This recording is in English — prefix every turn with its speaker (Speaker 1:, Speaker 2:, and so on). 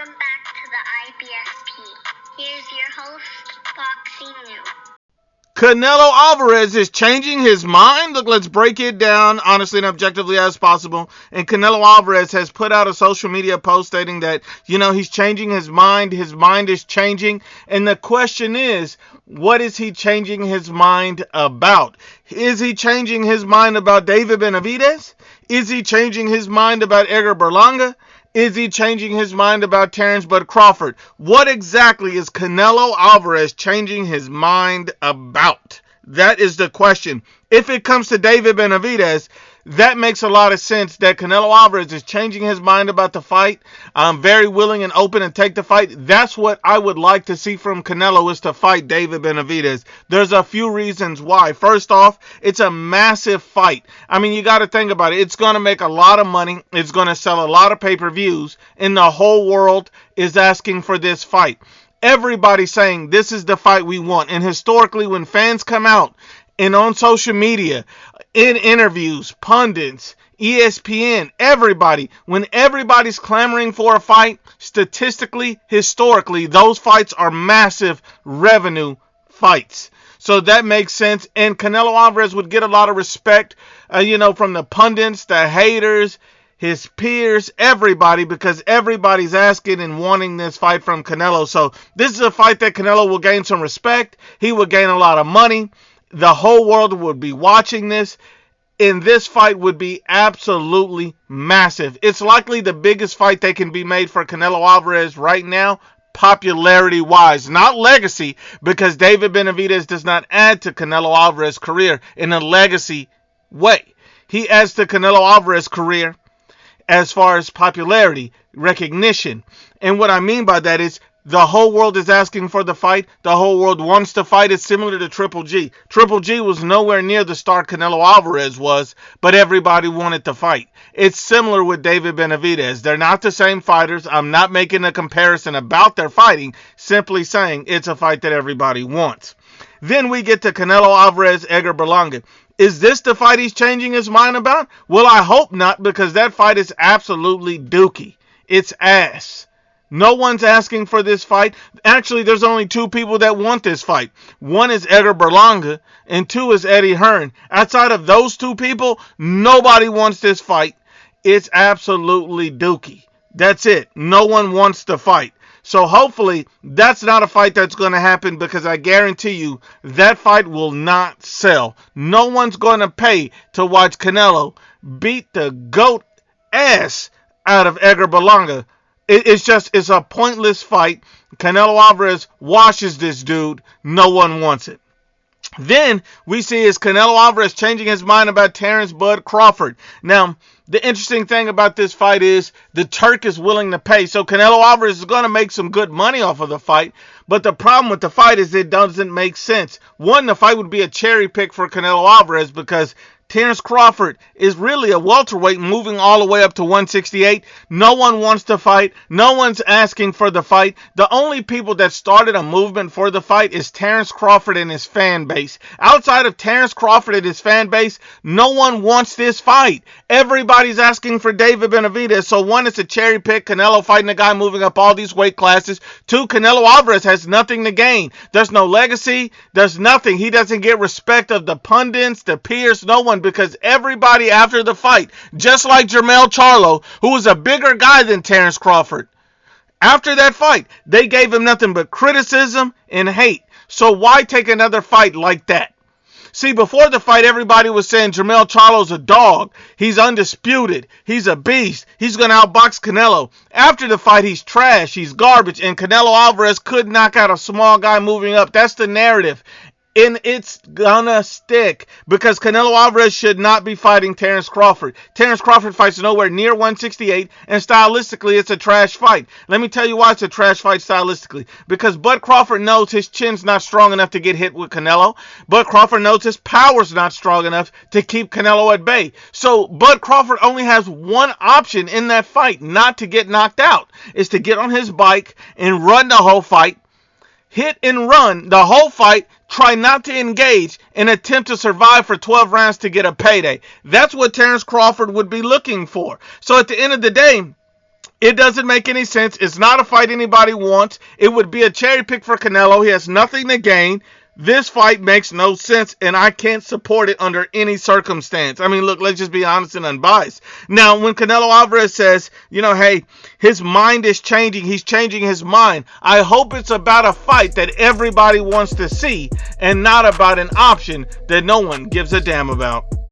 Speaker 1: Welcome back to the IBSP. Here's your host, Boxing News.
Speaker 2: Canelo Alvarez is changing his mind. Look, let's break it down honestly and objectively as possible. And Canelo Alvarez has put out a social media post stating that, he's changing his mind. His mind is changing. And the question is, what is he changing his mind about? Is he changing his mind about David Benavidez? Is he changing his mind about Edgar Berlanga? Is he changing his mind about Terence Crawford? What exactly is Canelo Alvarez changing his mind about? That is the question. If it comes to David Benavidez, that makes a lot of sense that Canelo Alvarez is changing his mind about the fight. I'm very willing and open to take the fight. That's what I would like to see from Canelo, is to fight David Benavidez. There's a few reasons why. First off, it's a massive fight. I mean, you got to think about it. It's going to make a lot of money. It's going to sell a lot of pay-per-views, and the whole world is asking for this fight. Everybody's saying this is the fight we want. And historically, when fans come out and on social media, in interviews, pundits, ESPN, everybody, when everybody's clamoring for a fight, statistically, historically, those fights are massive revenue fights. So that makes sense. And Canelo Alvarez would get a lot of respect, from the pundits, the haters, his peers, everybody, because everybody's asking and wanting this fight from Canelo. So this is a fight that Canelo will gain some respect. He will gain a lot of money. The whole world would be watching this, and this fight would be absolutely massive. It's likely the biggest fight that can be made for Canelo Alvarez right now, popularity-wise, not legacy, because David Benavidez does not add to Canelo Alvarez's career in a legacy way. He adds to Canelo Alvarez's career as far as popularity, recognition. And what I mean by that is, the whole world is asking for the fight. The whole world wants to fight. It's similar to Triple G. Triple G was nowhere near the star Canelo Alvarez was, but everybody wanted to fight. It's similar with David Benavidez. They're not the same fighters. I'm not making a comparison about their fighting, simply saying it's a fight that everybody wants. Then we get to Canelo Alvarez, Edgar Berlanga. Is this the fight he's changing his mind about? Well, I hope not, because that fight is absolutely dookie. It's ass. No one's asking for this fight. Actually, there's only two people that want this fight. One is Edgar Berlanga, and two is Eddie Hearn. Outside of those two people, nobody wants this fight. It's absolutely dookie. That's it. No one wants the fight. So hopefully, that's not a fight that's going to happen, because I guarantee you that fight will not sell. No one's going to pay to watch Canelo beat the goat ass out of Edgar Berlanga. It's a pointless fight. Canelo Alvarez washes this dude. No one wants it. Then we see is Canelo Alvarez changing his mind about Terence Crawford. Now, the interesting thing about this fight is the Turk is willing to pay. So Canelo Alvarez is going to make some good money off of the fight. But the problem with the fight is it doesn't make sense. One, the fight would be a cherry pick for Canelo Alvarez, because Terence Crawford is really a welterweight moving all the way up to 168. No one wants to fight. No one's asking for the fight. The only people that started a movement for the fight is Terence Crawford and his fan base. Outside of Terence Crawford and his fan base, no one wants this fight. Everybody's asking for David Benavidez. So one, it's a cherry pick. Canelo fighting a guy moving up all these weight classes. Two, Canelo Alvarez has nothing to gain. There's no legacy. There's nothing. He doesn't get respect of the pundits, the peers, no one, because everybody after the fight, just like Jermell Charlo, who was a bigger guy than Terence Crawford, after that fight, they gave him nothing but criticism and hate. So why take another fight like that? See, before the fight, everybody was saying Jermell Charlo's a dog. He's undisputed. He's a beast. He's going to outbox Canelo. After the fight, he's trash. He's garbage. And Canelo Alvarez could knock out a small guy moving up. That's the narrative. And it's gonna stick, because Canelo Alvarez should not be fighting Terence Crawford. Terence Crawford fights nowhere near 168, and stylistically, it's a trash fight. Let me tell you why it's a trash fight stylistically. Because Bud Crawford knows his chin's not strong enough to get hit with Canelo. Bud Crawford knows his power's not strong enough to keep Canelo at bay. So Bud Crawford only has one option in that fight, not to get knocked out, is to get on his bike and run the whole fight. Hit and run the whole fight, try not to engage, and attempt to survive for 12 rounds to get a payday. That's what Terence Crawford would be looking for. So at the end of the day, It doesn't make any sense. It's not a fight anybody wants. It would be a cherry pick for Canelo. He has nothing to gain. This fight makes no sense, and I can't support it under any circumstance. I mean, look, let's just be honest and unbiased. Now, when Canelo Alvarez says, hey, his mind is changing, he's changing his mind, I hope it's about a fight that everybody wants to see and not about an option that no one gives a damn about.